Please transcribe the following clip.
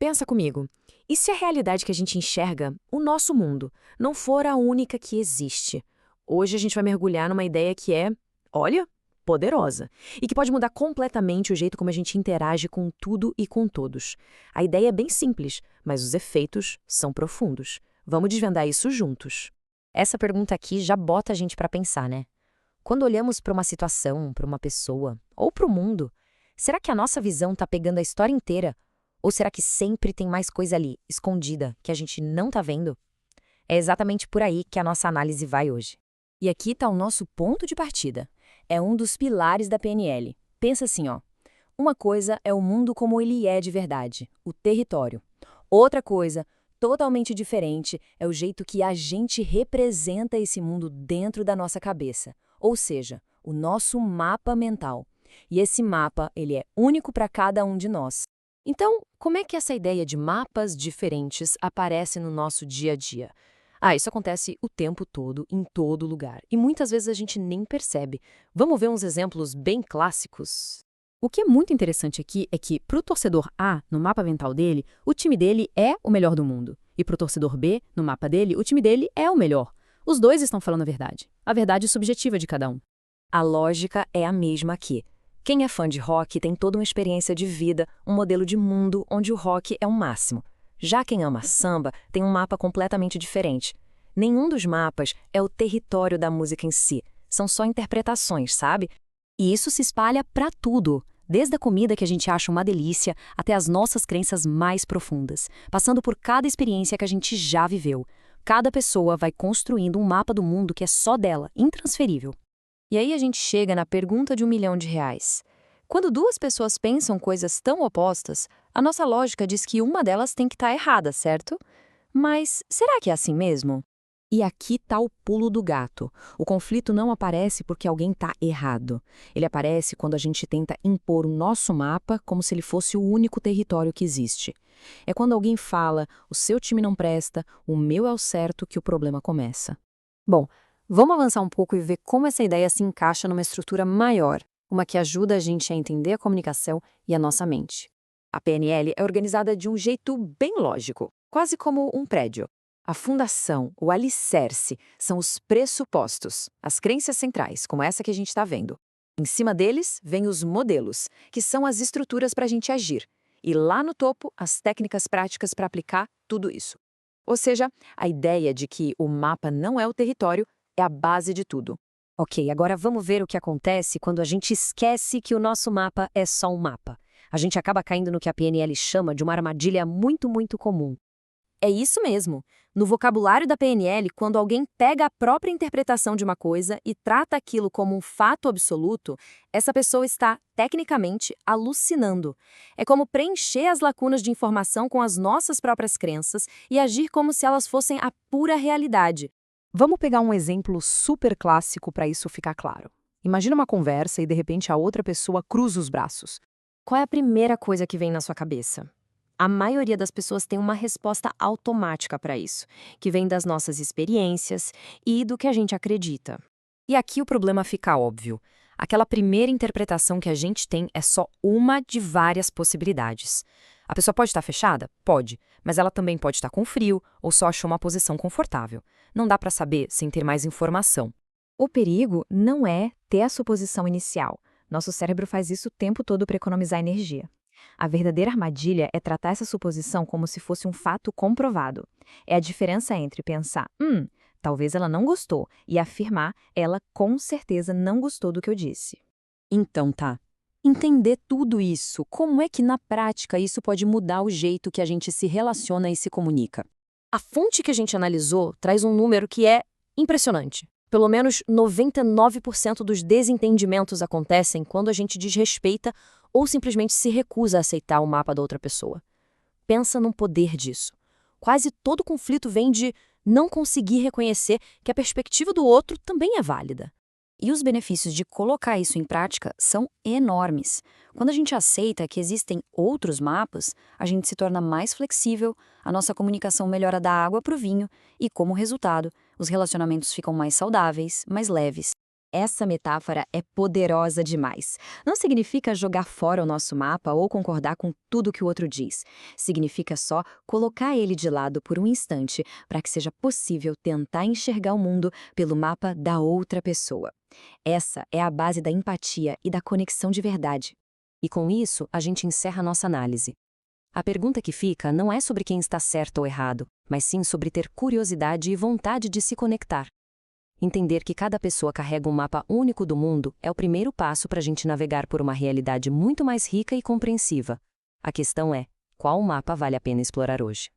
pensa comigo. E se a realidade que a gente enxerga, o nosso mundo, não for a única que existe? Hoje a gente vai mergulhar numa ideia que é, olha, poderosa, e que pode mudar completamente o jeito como a gente interage com tudo e com todos. A ideia é bem simples, mas os efeitos são profundos. Vamos desvendar isso juntos. Essa pergunta aqui já bota a gente para pensar, né? Quando olhamos para uma situação, para uma pessoa ou para o mundo, será que a nossa visão está pegando a história inteira? Ou será que sempre tem mais coisa ali, escondida, que a gente não está vendo? É exatamente por aí que a nossa análise vai hoje. E aqui está o nosso ponto de partida. É um dos pilares da PNL. Pensa assim, ó. Uma coisa é o mundo como ele é de verdade, o território. Outra coisa, totalmente diferente, é o jeito que a gente representa esse mundo dentro da nossa cabeça. Ou seja, o nosso mapa mental. E esse mapa, ele é único para cada um de nós. Então, como é que essa ideia de mapas diferentes aparece no nosso dia a dia? Isso acontece o tempo todo, em todo lugar. E muitas vezes a gente nem percebe. Vamos ver uns exemplos bem clássicos? O que é muito interessante aqui é que, para o torcedor A, no mapa mental dele, o time dele é o melhor do mundo. E para o torcedor B, no mapa dele, o time dele é o melhor. Os dois estão falando a verdade subjetiva de cada um. A lógica é a mesma aqui. Quem é fã de rock tem toda uma experiência de vida, um modelo de mundo onde o rock é o máximo. Já quem ama samba tem um mapa completamente diferente. Nenhum dos mapas é o território da música em si. São só interpretações, sabe? E isso se espalha para tudo, desde a comida que a gente acha uma delícia até as nossas crenças mais profundas, passando por cada experiência que a gente já viveu. Cada pessoa vai construindo um mapa do mundo que é só dela, intransferível. E aí a gente chega na pergunta de R$ 1 milhão. Quando duas pessoas pensam coisas tão opostas, a nossa lógica diz que uma delas tem que estar errada, certo? Mas será que é assim mesmo? E aqui está o pulo do gato. O conflito não aparece porque alguém está errado. Ele aparece quando a gente tenta impor o nosso mapa como se ele fosse o único território que existe. É quando alguém fala, o seu time não presta, o meu é o certo, que o problema começa. Bom, vamos avançar um pouco e ver como essa ideia se encaixa numa estrutura maior, uma que ajuda a gente a entender a comunicação e a nossa mente. A PNL é organizada de um jeito bem lógico, quase como um prédio. A fundação, o alicerce, são os pressupostos, as crenças centrais, como essa que a gente está vendo. Em cima deles, vêm os modelos, que são as estruturas para a gente agir. E lá no topo, as técnicas práticas para aplicar tudo isso. Ou seja, a ideia de que o mapa não é o território é a base de tudo. Ok, agora vamos ver o que acontece quando a gente esquece que o nosso mapa é só um mapa. A gente acaba caindo no que a PNL chama de uma armadilha muito, muito comum. É isso mesmo. No vocabulário da PNL, quando alguém pega a própria interpretação de uma coisa e trata aquilo como um fato absoluto, essa pessoa está, tecnicamente, alucinando. É como preencher as lacunas de informação com as nossas próprias crenças e agir como se elas fossem a pura realidade. Vamos pegar um exemplo super clássico para isso ficar claro. Imagina uma conversa e de repente a outra pessoa cruza os braços. Qual é a primeira coisa que vem na sua cabeça? A maioria das pessoas tem uma resposta automática para isso, que vem das nossas experiências e do que a gente acredita. E aqui o problema fica óbvio. Aquela primeira interpretação que a gente tem é só uma de várias possibilidades. A pessoa pode estar fechada? Pode, mas ela também pode estar com frio ou só achou uma posição confortável. Não dá para saber sem ter mais informação. O perigo não é ter a suposição inicial. Nosso cérebro faz isso o tempo todo para economizar energia. A verdadeira armadilha é tratar essa suposição como se fosse um fato comprovado. É a diferença entre pensar, talvez ela não gostou, e afirmar, ela com certeza não gostou do que eu disse. Então tá. Entender tudo isso, como é que na prática isso pode mudar o jeito que a gente se relaciona e se comunica? A fonte que a gente analisou traz um número que é impressionante. Pelo menos 99% dos desentendimentos acontecem quando a gente desrespeita ou simplesmente se recusa a aceitar o mapa da outra pessoa. Pensa no poder disso. Quase todo conflito vem de não conseguir reconhecer que a perspectiva do outro também é válida. E os benefícios de colocar isso em prática são enormes. Quando a gente aceita que existem outros mapas, a gente se torna mais flexível, a nossa comunicação melhora da água para o vinho e, como resultado, os relacionamentos ficam mais saudáveis, mais leves. Essa metáfora é poderosa demais. Não significa jogar fora o nosso mapa ou concordar com tudo que o outro diz. Significa só colocar ele de lado por um instante para que seja possível tentar enxergar o mundo pelo mapa da outra pessoa. Essa é a base da empatia e da conexão de verdade. E com isso, a gente encerra nossa análise. A pergunta que fica não é sobre quem está certo ou errado, mas sim sobre ter curiosidade e vontade de se conectar. Entender que cada pessoa carrega um mapa único do mundo é o primeiro passo para a gente navegar por uma realidade muito mais rica e compreensiva. A questão é, qual mapa vale a pena explorar hoje?